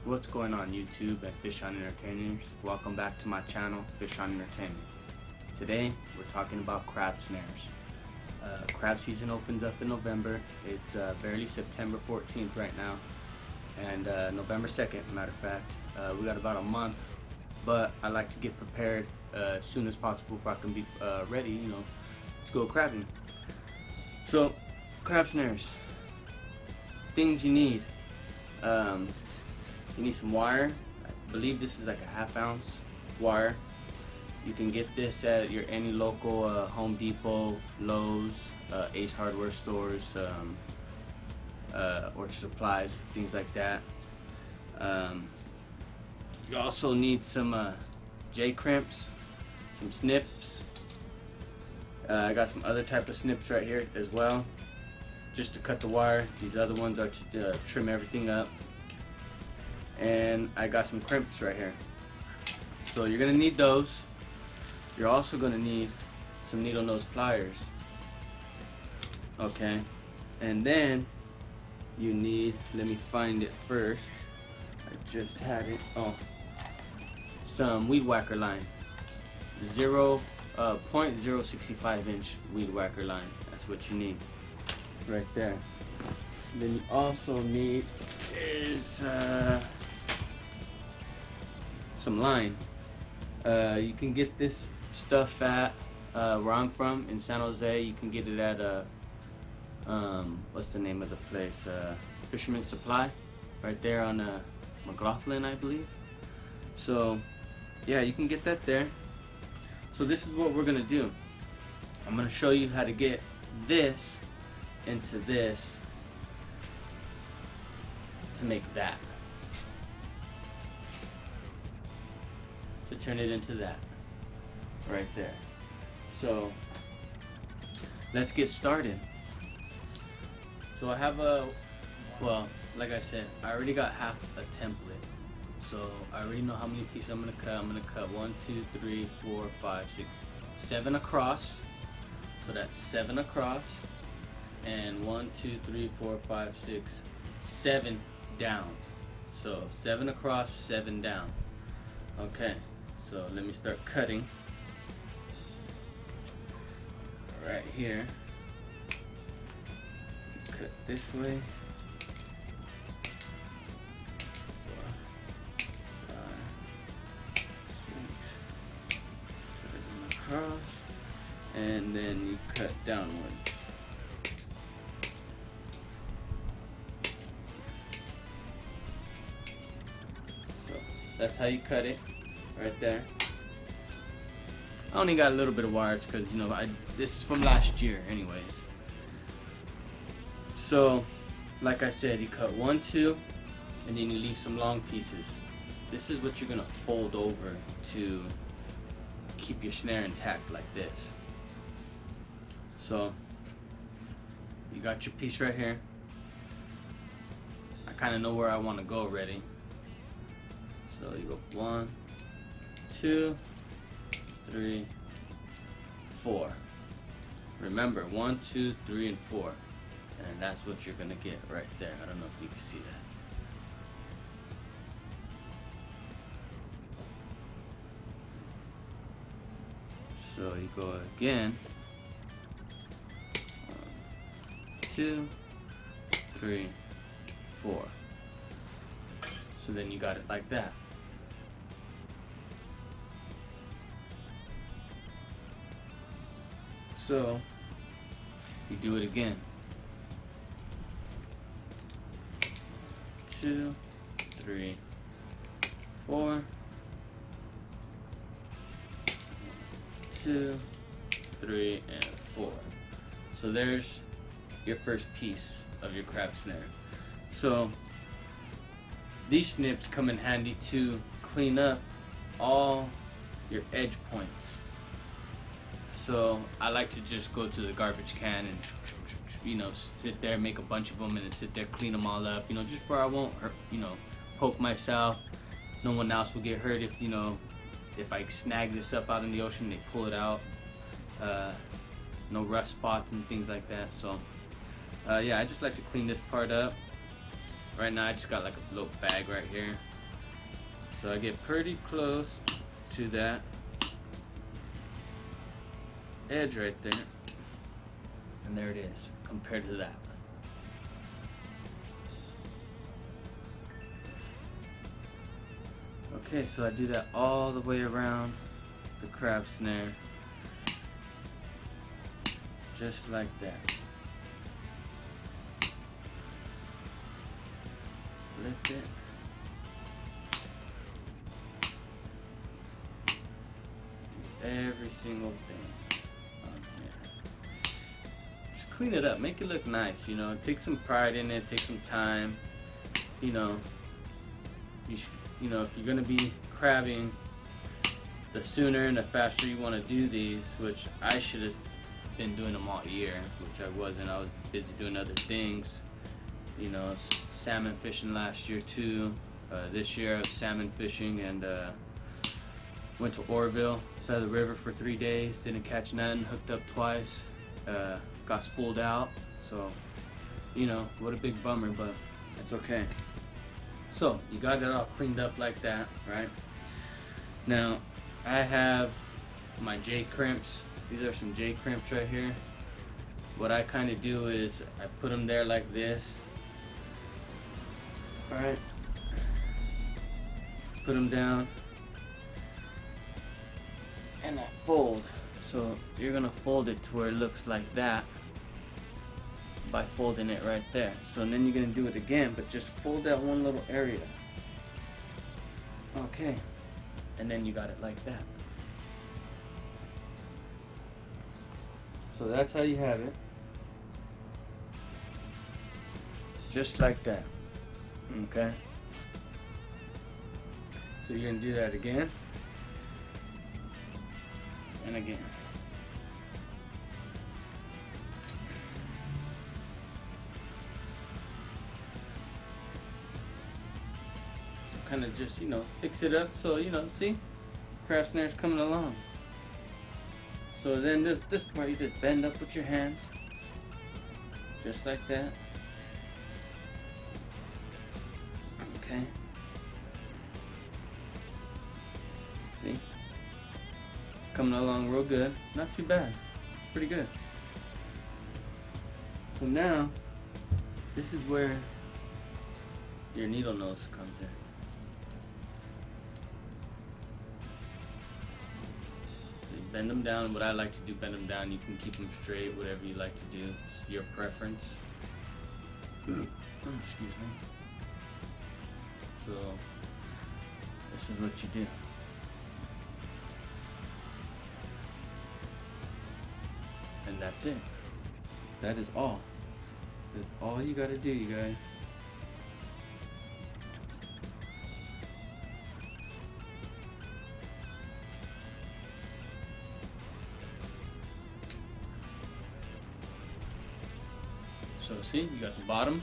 What's going on YouTube and Fish on Entertainers? Welcome back to my channel, Fish on Entertainment. Today we're talking about crab snares. Crab season opens up in November. It's barely September 14th right now, and November 2nd, matter of fact. We got about a month, but I like to get prepared as soon as possible if I can be ready, to go crabbing. So, crab snares. Things you need. You need some wire. I believe this is like a 1/2 ounce wire. You can get this at any local Home Depot, Lowe's, Ace Hardware stores, or supplies, things like that. You also need some J-crimps, some snips. I got some other type of snips right here as well, just to cut the wire. These other ones are to trim everything up. And I got some crimps right here. So you're gonna need those. You're also gonna need some needle nose pliers. Okay. And then you need, let me find it first. I just had it. Oh, some weed whacker line. 0.065 inch weed whacker line. That's what you need right there. Then you also need is some line. You can get this stuff at where I'm from in San Jose. You can get it at what's the name of the place? Fisherman's Supply, right there on McLaughlin, I believe. So yeah, you can get that there. So this is what we're gonna do. I'm gonna show you how to get this into this to make that, to turn it into that right there. So let's get started. So I have well, like I said, I already got half a template, so I already know how many pieces I'm gonna cut. I'm gonna cut 1, 2, 3, 4, 5, 6, 7 across. So that's 7 across, and 1, 2, 3, 4, 5, 6, 7 down. So 7 across, 7 down. Okay, so let me start cutting. Right here. Cut this way. 4, 5, 6, 7 across, and then you cut downward. That's how you cut it, right there. I only got a little bit of wire because this is from last year, anyways. So, like I said, you cut 1, 2, and then you leave some long pieces. This is what you're gonna fold over to keep your snare intact, like this. So, you got your piece right here. I kind of know where I want to go already. So you go 1, 2, 3, 4. Remember, 1, 2, 3, and 4. And that's what you're gonna get right there. I don't know if you can see that. So you go again. 1, 2, 3, 4. So then you got it like that. So you do it again. 2, 3, 4. 2, 3, and 4. So there's your first piece of your crab snare. So these snips come in handy to clean up all your edge points. So I like to just go to the garbage can and sit there, make a bunch of them, and then sit there, clean them all up. Just where I won't hurt, poke myself. No one else will get hurt if I snag this up out in the ocean. They pull it out. No rust spots and things like that. So yeah, I just like to clean this part up. Right now I just got like a little bag right here. So I get pretty close to that edge right there, and there it is compared to that. Okay, so I do that all the way around the crab snare, just like that. Flip it. Do every single thing on here. Just clean it up, make it look nice, you know, take some pride in it, take some time, you know. You know, if you're gonna be crabbing, the sooner and the faster you want to do these, which I should have been doing them all year, which I wasn't. I was busy doing other things, you know, salmon fishing last year too. This year I was salmon fishing and went to Oroville by the river for 3 days, didn't catch nothing, hooked up twice, got spooled out, so you know, what a big bummer, but it's okay. So you got it all cleaned up like that, right? Now I have my J crimps. These are some J crimps right here. What I kind of do is I put them there like this. All right. Put them down, and I fold. So you're gonna fold it to where it looks like that by folding it right there. So then you're gonna do it again, but just fold that one little area. Okay, and then you got it like that. So that's how you have it. Just like that. Okay. So you're gonna do that again and again. Kind of just, you know, fix it up so, you know, see, crab snare's coming along. So then this part you just bend up with your hands, just like that. Okay. See, it's coming along real good. Not too bad. It's pretty good. So now, this is where your needle nose comes in. Bend them down. What I like to do, bend them down. You can keep them straight, whatever you like to do. It's your preference. Oh, excuse me. So this is what you do. And that's it. That is all. That's all you gotta do, you guys. So see, you got the bottom,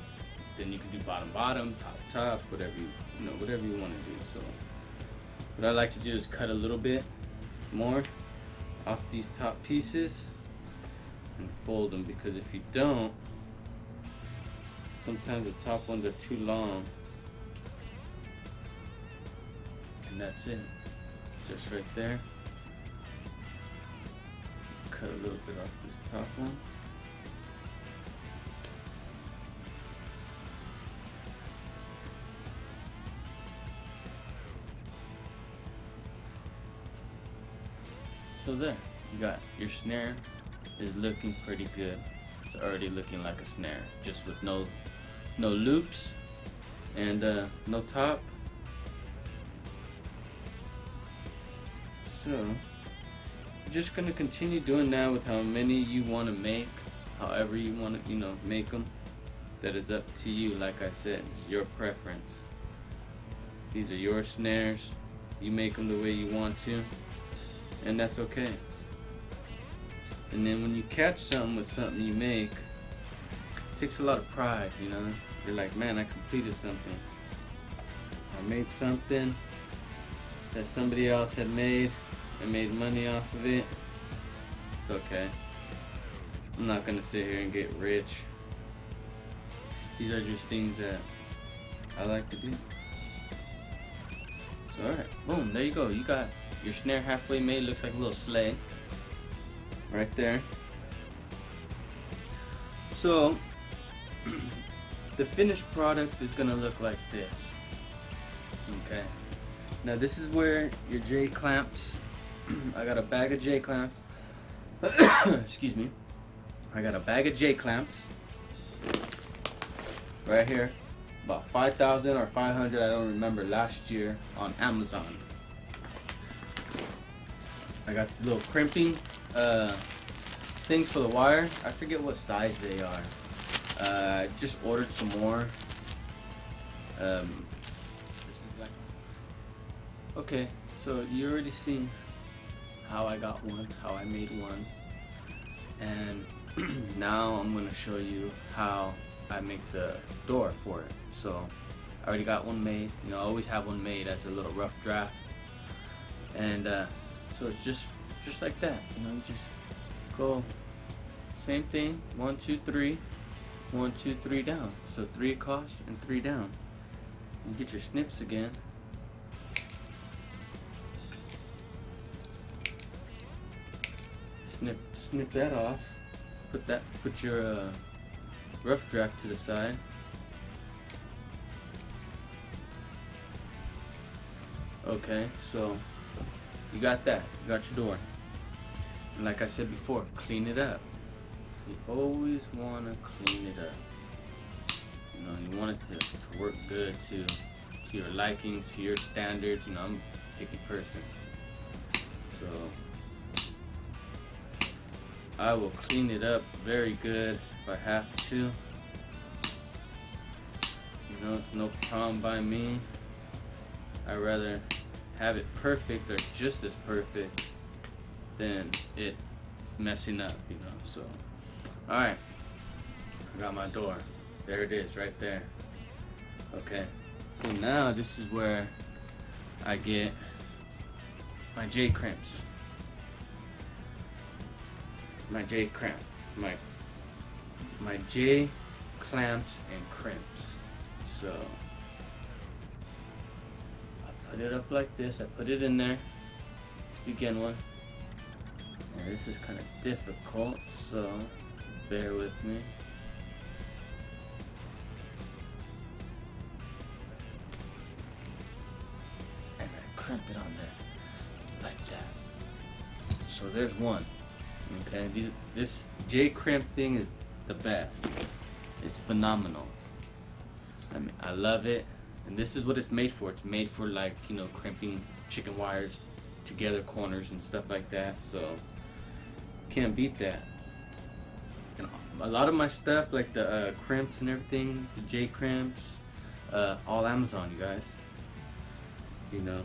then you can do bottom, top, whatever you know, whatever you want to do. So what I like to do is cut a little bit more off these top pieces and fold them, because if you don't, sometimes the top ones are too long. And that's it, just right there. Cut a little bit off this top one. So there, you got your snare is looking pretty good. It's already looking like a snare, just with no loops and no top. So you're just gonna continue doing that with how many you want to make, however you want to, you know, make them. That is up to you. Like I said, it's your preference. These are your snares. You make them the way you want to. And that's okay. And then when you catch something with something you make, it takes a lot of pride, you know. You're like, man, I completed something. I made something that somebody else had made and made money off of it. It's okay. I'm not gonna sit here and get rich. These are just things that I like to do. So alright, boom, there you go. You got your snare halfway made. Looks like a little sleigh right there. So the finished product is gonna look like this. Okay, now this is where your J clamps. I got a bag of J clamps. Excuse me. I got a bag of J clamps right here, about 5,000 or 500, I don't remember, last year on Amazon. I got these little crimping things for the wire. I forget what size they are. I just ordered some more. This is like, okay, so you already seen how I got one, how I made one, and now I'm going to show you how I make the door for it. So I already got one made. You know, I always have one made as a little rough draft, and so it's just like that. You know, you just go same thing, 1 2 3, 1 2 3 down. So 3 across and 3 down. You get your snips again. Snip that off. Put your rough draft to the side. Okay, so you got that. You got your door. And like I said before, clean it up. You always want to clean it up. You know, you want it to work good to your likings, to your standards. You know, I'm a picky person, so I will clean it up very good if I have to. You know, it's no problem by me. I'd rather have it perfect or just as perfect than it messing up, you know. So, alright, I got my door. There it is, right there. Okay, so now this is where I get my J crimps. My J clamps and crimps. So I put it up like this. I put it in there to begin with. And this is kind of difficult, so bear with me. And I crimp it on there like that. So there's one. Okay, this J crimp thing is the best. It's phenomenal. I mean, I love it, and this is what it's made for. It's made for, like, you know, crimping chicken wires together, corners and stuff like that. So can't beat that. And a lot of my stuff, like the crimps and everything, the J crimps, all Amazon, you guys. You know,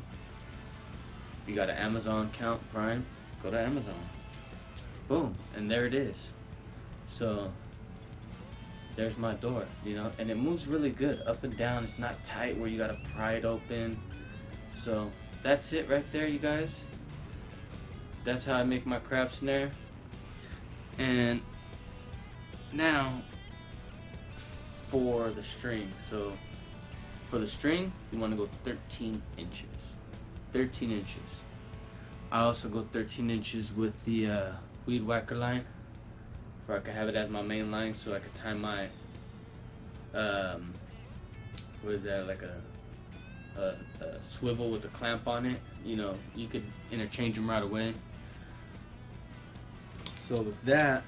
you got an Amazon account, Prime, go to Amazon. Boom, and there it is. So there's my door, you know, and it moves really good up and down. It's not tight where you gotta pry it open. So that's it right there, you guys. That's how I make my crab snare. And now for the string. So for the string, you want to go 13 inches. 13 inches. I also go 13 inches with the weed whacker line, where I can have it as my main line, so I can tie my what is that, like a swivel with a clamp on it. You know, you could interchange them right away. So with that,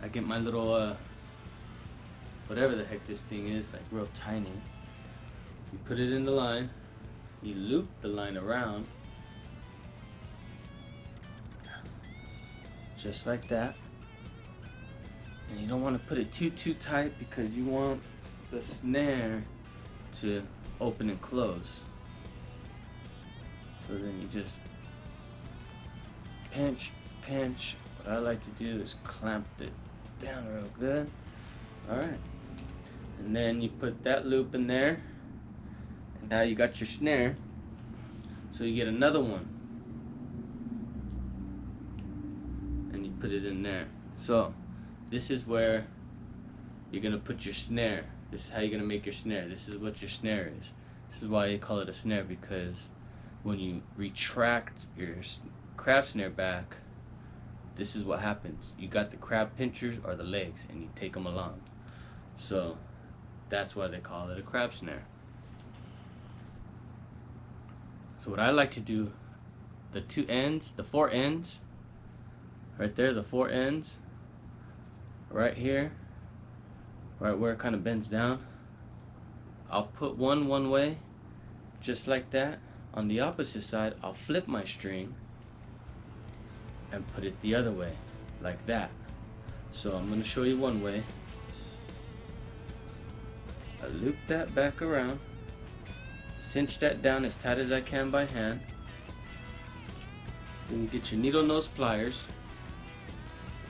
I get my little whatever the heck this thing is, like real tiny. You put it in the line, you loop the line around, just like that. And you don't want to put it too tight, because you want the snare to open and close. So then you just pinch. What I like to do is clamp it down real good. Alright, and then you put that loop in there, and now you got your snare. So you get another one, and you put it in there. So this is where you're gonna put your snare. This is how you're gonna make your snare. This is what your snare is. This is why they call it a snare, because when you retract your crab snare back, this is what happens. You got the crab pinchers or the legs, and you take them along. So that's why they call it a crab snare. So what I like to do, the four ends, right there, the four ends, right here, right where it kind of bends down, I'll put one way, just like that. On the opposite side, I'll flip my string and put it the other way, like that. So I'm going to show you one way. I loop that back around, cinch that down as tight as I can by hand. Then you get your needle nose pliers,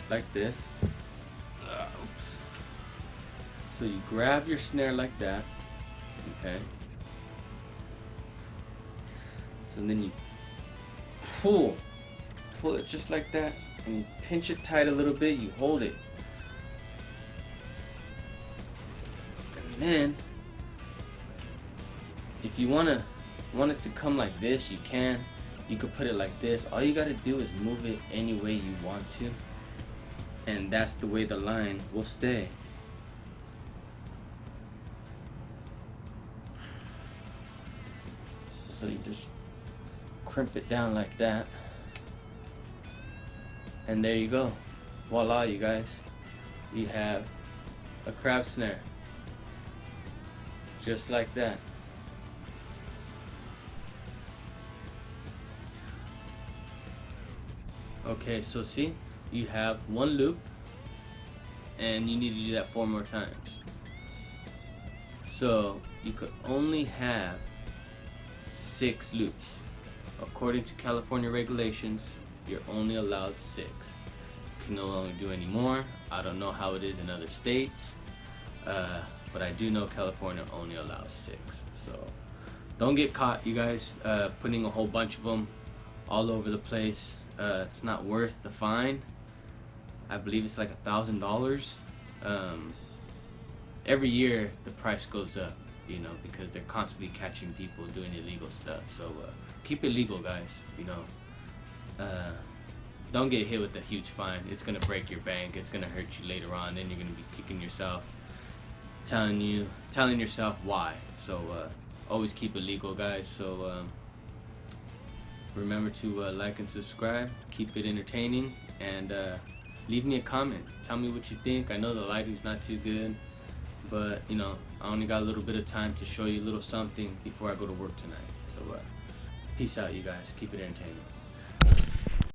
like this. Oops. So you grab your snare like that, okay? So then you pull it just like that, and you pinch it tight a little bit, you hold it. And then, if you want it to come like this, you can. You could put it like this. All you gotta do is move it any way you want to, and that's the way the line will stay. So you just crimp it down like that, and there you go. Voila, you guys. You have a crab snare. Just like that. Okay, so see, you have one loop, and you need to do that 4 more times. So you could only have 6 loops. According to California regulations, you're only allowed 6. You can no longer do any more. I don't know how it is in other states, but I do know California only allows 6. So don't get caught, you guys, putting a whole bunch of them all over the place. It's not worth the fine. I believe it's like $1,000. Every year the price goes up, you know, because they're constantly catching people doing illegal stuff. So keep it legal, guys. You know, don't get hit with a huge fine. It's gonna break your bank. It's gonna hurt you later on. Then you're gonna be kicking yourself, telling yourself why. So always keep it legal, guys. So remember to like and subscribe. Keep it entertaining, and leave me a comment. Tell me what you think. I know the lighting's not too good, but you know, I only got a little bit of time to show you a little something before I go to work tonight. So peace out, you guys. Keep it entertaining.